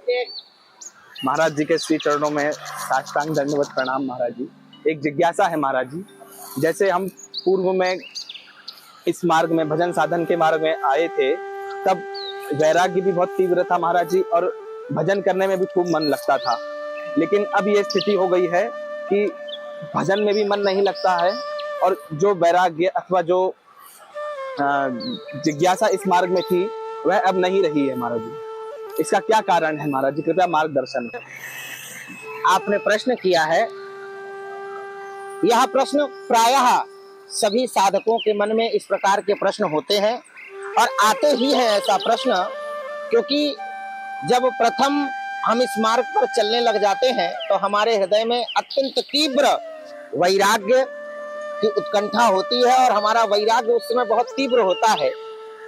महाराज जी के श्री चरणों में साष्टांग दंडवत प्रणाम। महाराज जी, एक जिज्ञासा है महाराज जी। जैसे हम पूर्व में इस मार्ग में, भजन साधन के मार्ग में आए थे, तब वैराग्य भी बहुत तीव्र था महाराज जी, और भजन करने में भी खूब मन लगता था। लेकिन अब ये स्थिति हो गई है कि भजन में भी मन नहीं लगता है, और जो वैराग्य अथवा जो जिज्ञासा इस मार्ग में थी वह अब नहीं रही है महाराज जी। इसका क्या कारण है महाराज जी, कृपया मार्गदर्शन। आपने प्रश्न किया है, यह प्रश्न प्रायः सभी साधकों के मन में इस प्रकार के प्रश्न होते हैं, और आते ही है ऐसा प्रश्न, क्योंकि जब प्रथम हम इस मार्ग पर चलने लग जाते हैं तो हमारे हृदय में अत्यंत तीव्र वैराग्य की उत्कंठा होती है, और हमारा वैराग्य उस समय बहुत तीव्र होता है।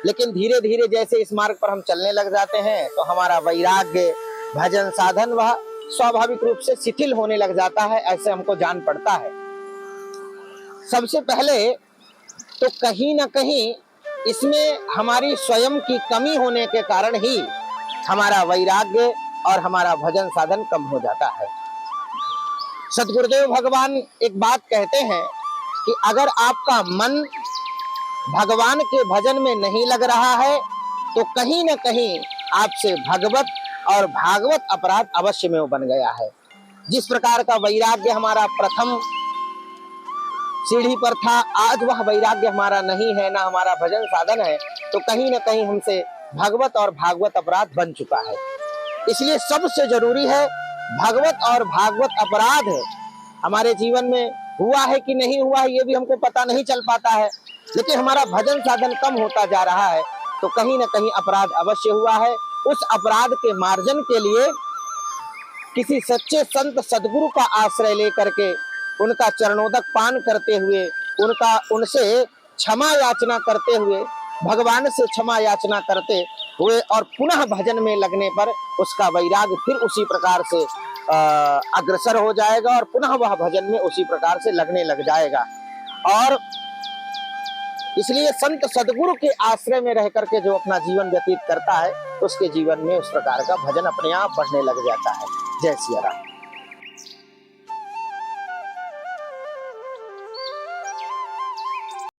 लेकिन धीरे धीरे जैसे इस मार्ग पर हम चलने लग जाते हैं तो हमारा वैराग्य, भजन साधन वह स्वाभाविक रूप से शिथिल होने लग जाता है, ऐसे हमको जान पड़ता है। सबसे पहले तो कहीं ना कहीं इसमें हमारी स्वयं की कमी होने के कारण ही हमारा वैराग्य और हमारा भजन साधन कम हो जाता है। सद्गुरुदेव भगवान एक बात कहते हैं कि अगर आपका मन भगवान के भजन में नहीं लग रहा है तो कहीं न कहीं आपसे भगवत और भागवत अपराध अवश्य में बन गया है। जिस प्रकार का वैराग्य हमारा प्रथम सीढ़ी पर था, आज वह वैराग्य हमारा नहीं है, ना हमारा भजन साधन है, तो कहीं न कहीं हमसे भगवत और भागवत अपराध बन चुका है। इसलिए सबसे जरूरी है, भगवत और भागवत अपराध हमारे जीवन में हुआ है कि नहीं हुआ है ये भी हमको पता नहीं चल पाता है, लेकिन हमारा भजन साधन कम होता जा रहा है, तो कहीं न कहीं अपराध अवश्य हुआ है। उस अपराध के मार्जन के लिए किसी सच्चे संत सदगुरु का आश्रय लेकर के उनका चरणोदक पान करते हुए, उनसे क्षमा याचना करते हुए, भगवान से क्षमा याचना करते हुए और पुनः भजन में लगने पर उसका वैराग्य फिर उसी प्रकार से अग्रसर हो जाएगा और पुनः वह भजन में उसी प्रकार से लगने लग जाएगा। और इसलिए संत सदगुरु के आश्रय में रह करके जो अपना जीवन व्यतीत करता है, उसके जीवन में उस प्रकार का भजन अपने आप बढ़ने लग जाता है। जय सिया राम।